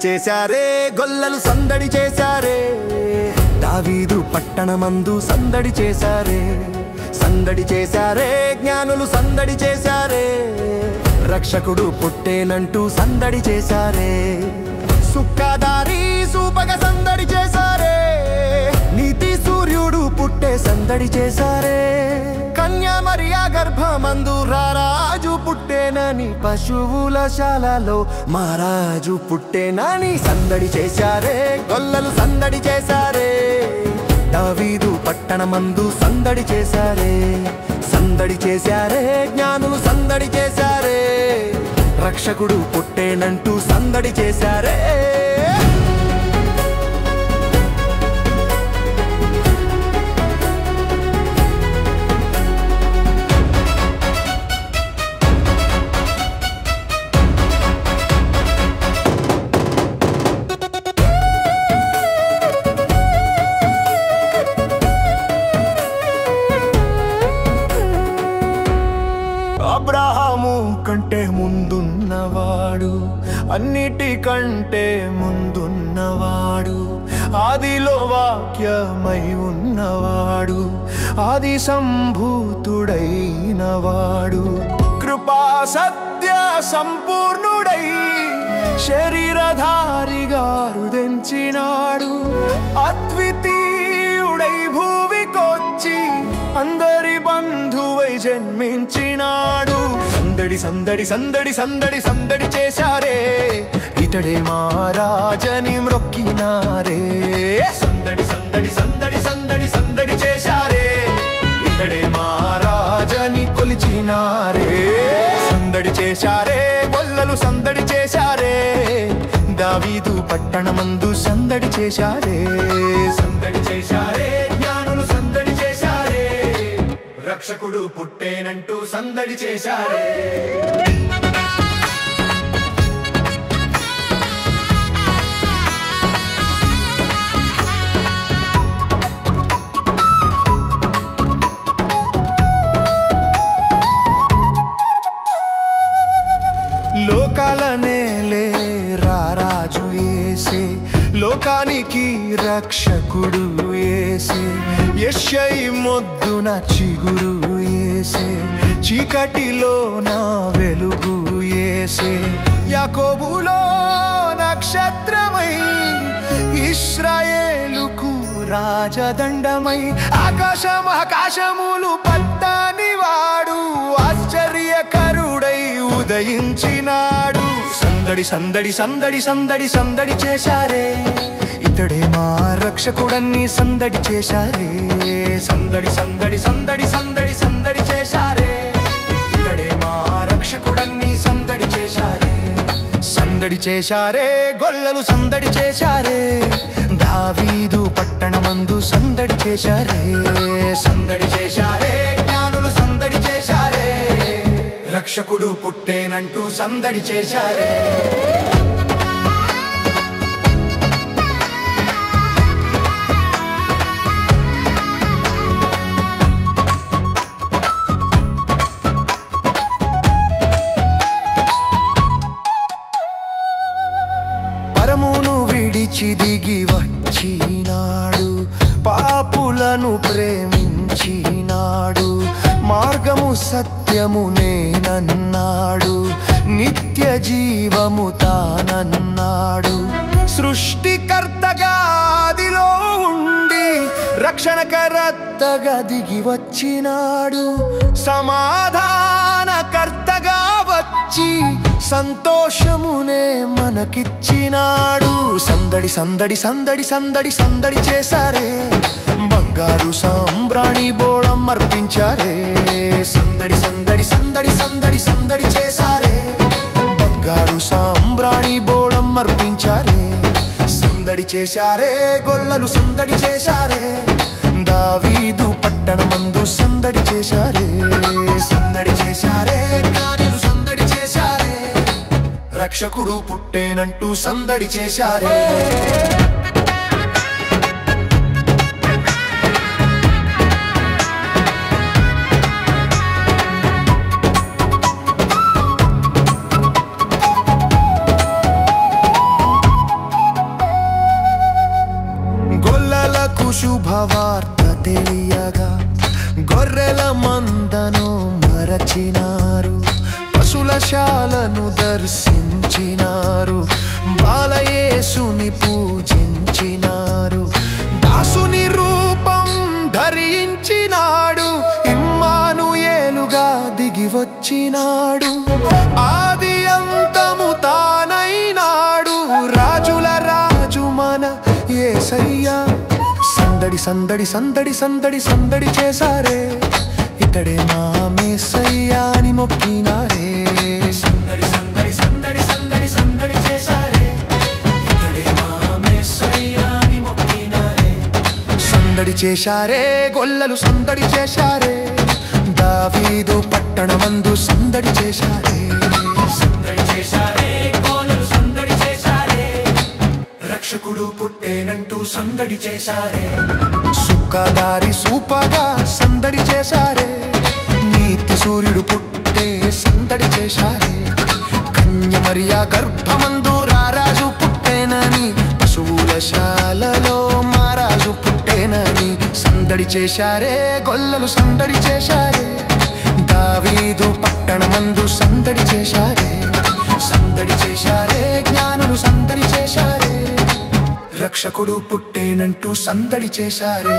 చేశారే గొల్లలు సందడి చేశారే దావీదు పట్టణమందు సందడి చేశారే సందడి చేశారే జ్ఞానులు సందడి చేశారే రక్షకుడు పుట్టేనంటూ సందడి చేశారే సుక్కదారి సూపగ సందడి చేశారే నీతి సూర్యుడు పుట్టే సందడి చేశారే కన్యా మరియా గర్భమందు రారాజు పుట్టేనని పశువుల శాలలో మహారాజు పుట్టేనని సందడి చేశారే గొల్లలు సందడి చేశారే దావీదు పట్టణమందు సందడి చేశారే సందడి చేశారే జ్ఞానులు సందడి చేశారే రక్షకుడు పుట్టేనంటూ సందడి చేశారే అబ్రహాము కంటే ముందున్నవాడు అన్నిటికంటే ముందున్నవాడు ఆదిలో వాక్యమై ఉన్నవాడు ఆది సంభూతుడైనవాడు కృపా సత్య సంపూర్ణుడై శరీరధారిగా రుదించినాడు అద్వితీయుడై భూమికొచ్చి అందరి బంధువై జన్మించినాడు సందడి సందడి సందడి సందడి సందడి చేశారే ఇతడే మహారాజని మ్రొక్కినారే సందడి సందడి సందడి సందడి సందడి చేశారే ఇతడే మహారాజని కొలిచినారే సందడి చేశారే గొల్లలు సందడి చేశారే దావీదు పట్టణమందు సందడి చేశారే సందడి చేశారే జ్ఞానులు సందడి చేశారే రక్షకుడు పుట్టేనంటూ సందడి చేశారే లోకాలనేలే రారాజు యేసే లోకానికి రక్షకుడు యేసే యెషై మొద్దున చిగురు యేసే చీకటిలో నా వెలుగు యేసే యాకోబులో నక్షత్రమై ఇశ్రాయేలుకు రాజదండమై ఆకాశములు పట్టని వాడు ఆశ్చర్యకరుడై ఉదయించినాడు సందడి సందడి సందడి సందడి సందడి చేశారే ఇతడే మా రక్షకుడన్ని సందడి చేశారే సందడి సందడి సందడి సందడి సందడి చేశారే ఇతడే మా రక్షకుడన్ని సందడి చేశారే సందడి చేశారే గొల్లలు సందడి చేశారే దావీదు పట్టణమందు సందడి చేశారే సందడి చేశారే జ్ఞానులు సందడి చేశారే రక్షకుడు పుట్టేనంటూ సందడి చేశారే పరమును విడిచి దిగి వచ్చినాడు పాపులను ప్రేమించినాడు మార్గము సత్యము నేనన్నాడు నిత్య జీవము తానన్నాడు సృష్టికర్తగా ఆదిలో ఉండి రక్షణకర్తగా దిగి వచ్చినాడు సమాధానకర్తగా వచ్చి సంతోషమునే మనకిచ్చినాడు సందడి సందడి సందడి సందడి సందడి చేశారే బంగారు సాంబ్రాణి బోళం అర్పించారే సందడి సందడి సందడి సందడి సందడి చేశారే బంగారు సాంబ్రాణి బోళం అర్పించారే సందడి చేశారే గొల్లలు సందడి చేశారే దావీదు పట్టణమందు సందడి చేశారే సందడి చేశారే జ్ఞానులు సందడి చేశారే రక్షకుడు పుట్టేనంటూ సందడి చేశారే శుభవార్త తెలియగా గొర్రెల మందను మరచినారు, పశులశాలను దర్శించినారు, బాలయేసుని పూజించినారు. దాసుని రూపం ధరించినాడు, ఇమ్మానుయేలుగా దిగి వచ్చినాడు. ఆది అంతము తానైనాడు, రాజుల రాజు మన యేసయ్యా. సందడి సందడి సందడి సందడి సందడి చేశారే, ఇతడే మా యేసయ్యా అని మొక్కినారే. సందడి సందడి సందడి సందడి సందడి చేశారే, ఇతడే మా యేసయ్యా అని మొక్కినారే. సందడి చేశారే, గొల్లలు సందడి చేశారే, దావీదు పట్టణమందు సందడి చేశారే. సందడి చేశారే, గొల్లలు సందడి చేశారే, రక్షకుడు పుట్టేనంటూ సందడి చేశారే. సుఖదారి సూపగా సందడి చేశారే, నీతి సూర్యుడు పుట్టే సందడి చేశారే. కన్య మరియా గర్భమందు రారాజు పుట్టేనని, పశువుల శాలలో మారాజు పుట్టేనని సందడి చేశారే, గొల్లలు సందడి చేశారే, దావీదు పట్టణమందు సందడి చేశారే. సందడి చేశారే, జ్ఞానులు సందడి చేశారే, రక్షకుడు పుట్టేనంటూ సందడి చేశారే.